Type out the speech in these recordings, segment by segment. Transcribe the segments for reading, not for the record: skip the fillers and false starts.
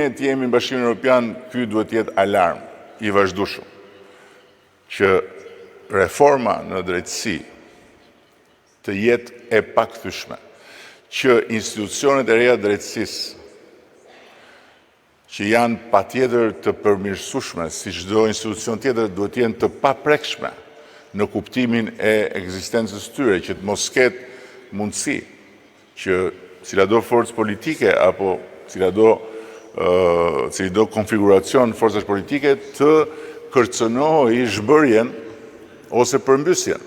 Të jemi në Bashkimin Evropian, ky duhet të jetë alarm i vazhdueshëm që reforma në drejtësi të jetë e pakthyeshme, që institucionet e reja të drejtësisë që janë patjetër të përmirësueshme, si çdo institucion tjetër, duhet të jenë të paprekshme në kuptimin e ekzistencës tyre, që të mos ketë mundësi që cilado forcë politike apo cilado konfiguracion forcash politike të kërcënojë zhbërjen ose përmbysjen.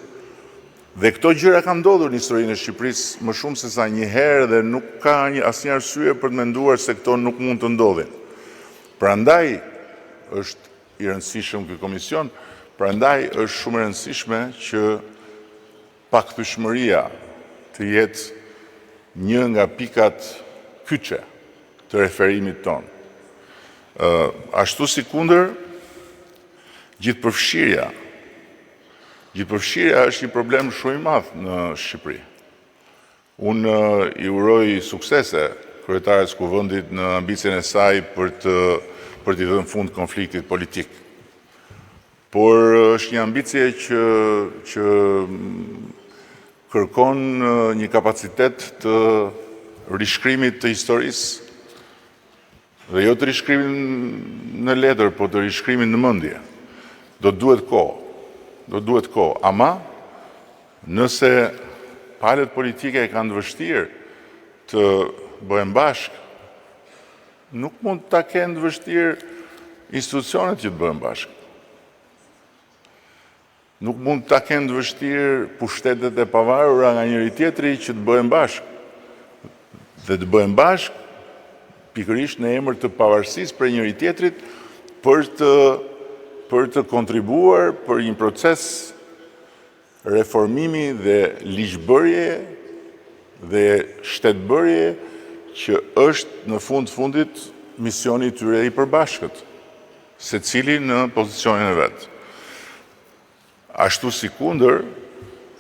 Dhe këto gjëra kanë ndodhur në historinë e Shqipërisë më shumë se sa një herë dhe nuk ka asnjë arsye për të menduar se këto nuk mund të ndodhin. Prandaj është i rëndësishëm ky komision, prandaj është shumë e rëndësishme që pakthyeshmëria të jetë një nga pikat kyçe të referimit tonë. Ashtu si kundër, gjithëpërfshirja është një problem shumë i madh në Shqipëri. Unë i uroj suksese kryetares Kuvendit në ambicien e saj për t'i dhënë fund konfliktit politik. Por është një ambicie që kërkon një kapacitet të rishkrimit të historisë, dhe jo të rishkrimin në letër, po të rishkrimin në mendje. Do duhet kohë. Ama, nëse palët politike kanë të vështirë të bëhen bashkë, nuk mund ta kenë të vështirë institucionet që të bëhen bashkë. Nuk mund ta kenë të vështirë pushtetet e pavarura nga njëri tjetri që të bëhen bashkë. Dhe të bëhen bashkë pikërisht në emër të pavarësisë për njëri tjetrit për të kontribuar për një proces reformimi dhe ligjbërje dhe shtetbërje që është në fundit misioni i tyre i përbashkët, secili në pozicionin e vet. Ashtu si kundër,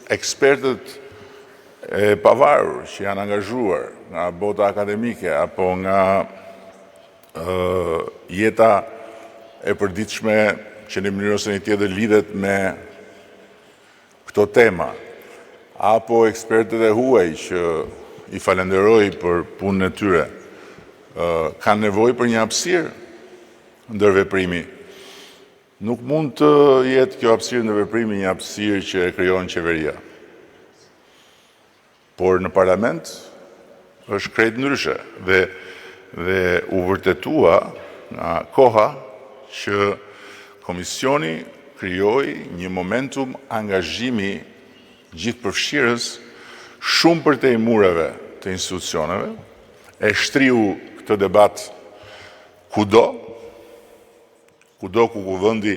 ekspertët e pavarur që janë angazhuar nga bota akademike apo nga jeta e përditshme që në mënyrë ose një tjetër lidhet me këto tema, apo ekspertët e huaj që i falenderoj për punën e tyre, kanë nevojë për një hapësirë ndërveprimi. Nuk mund të jetë kjo hapësirë ndërveprimi një hapësirë që e krijon qeveria. Por në parlament është krejt ndryshe dhe u vërtetua nga koha që komisioni krijoi një momentum angazhimi gjithëpërfshirës shumë përtej mureve të institucioneve, e shtriu këtë debat kudo ku Kuvendi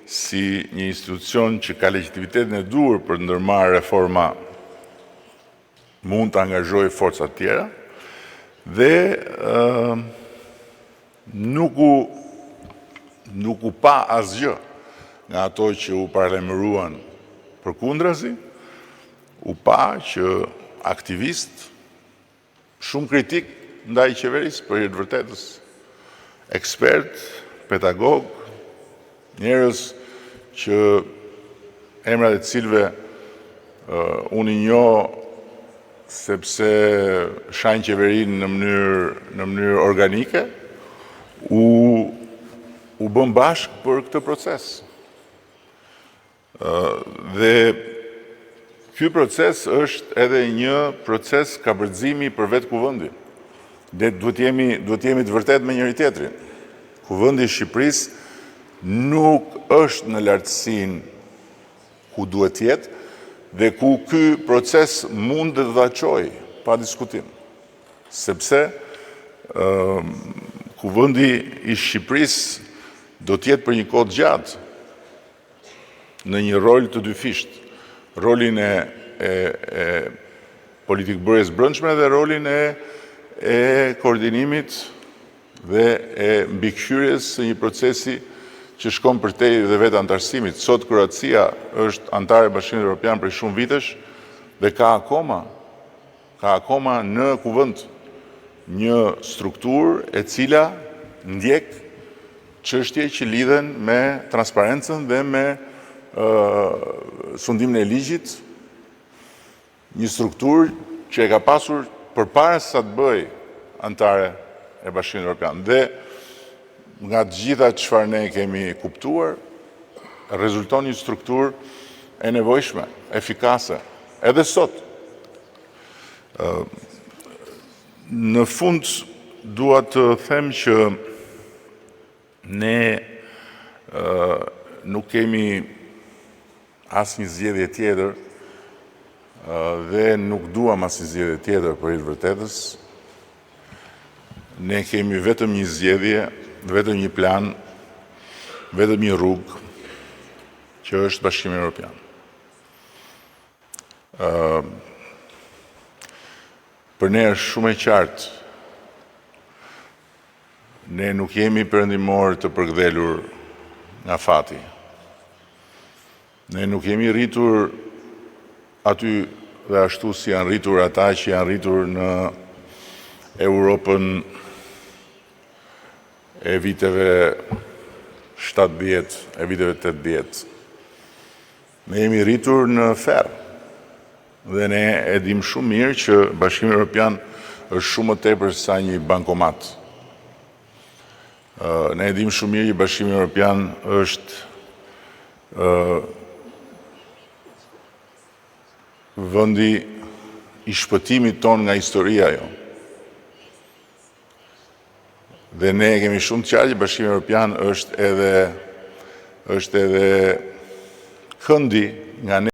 si një institucion që ka legitimitetin e duhur për të ndërmarrë reforma mund të angazhojë forcat tjera dhe nuk u pa asgjë nga ato që u paralajmëruan përkundrazi, u pa që aktivist shumë kritik ndaj qeverisë për hir të vërtetës, ekspert, pedagog, njerëz që emrat e cilëve unë i njoh sepse shajnë qeverinë në mënyrë organike, u bën bashkë për këtë proces. Dhe ky proces është edhe një proces kabërcimi për vetë Kuvendin. Dhe duhet jemi të vërtetë me njëri tjetrin. Kuvendi i Shqipërisë nuk është në lartësinë ku duhet të jetë, dhe ku ky proces mund të dhaqojë pa diskutim. Sepse Kuvendi i Shqipërisë do të jetë për një kohë gjatë në një rol të dyfisht, rolin e politikbërjes brendshme dhe rolin e koordinimit dhe e mbikëqyrjes së një procesi që shkon përtej dhe vetë antarësimit. Sot Kroacia është antare e Bashkimit Evropian për shumë vitesh dhe ka akoma në Kuvend një strukturë e cila ndjek çështje që lidhen me transparencën dhe me sundimin e ligjit, një strukturë që e ka pasur përpara sa të bëj antare e Bashkimit Evropian. Dhe nga të gjitha çfarë ne kemi kuptuar, rezulton një strukturë e nevojshme, efikase, edhe sot. Në fund, dua të them që ne nuk kemi asnjë zgjedhje tjetër dhe nuk duam asnjë zgjedhje tjetër për hir të vërtetës. Ne kemi vetëm një zgjedhje, vetëm një plan, vetëm një rrugë, që është Bashkimi Evropian. Për ne është shumë e qartë. Ne nuk jemi perëndimor të përkdhelur nga fati. Ne nuk jemi rritur aty dhe ashtu si janë rritur ata që janë rritur në Europën e viteve 70, e viteve 80. Ne jemi rritur në ferr. Dhe ne e dim shumë mirë që Bashkimi Evropian është shumë më tepër se sa një bankomat. Ne e dim shumë mirë që Bashkimi Evropian është vendi i shpëtimit ton nga historia jo. Dhe ne kemi shumë të qartë që Bashkimi Evropian është edhe këndi nga ne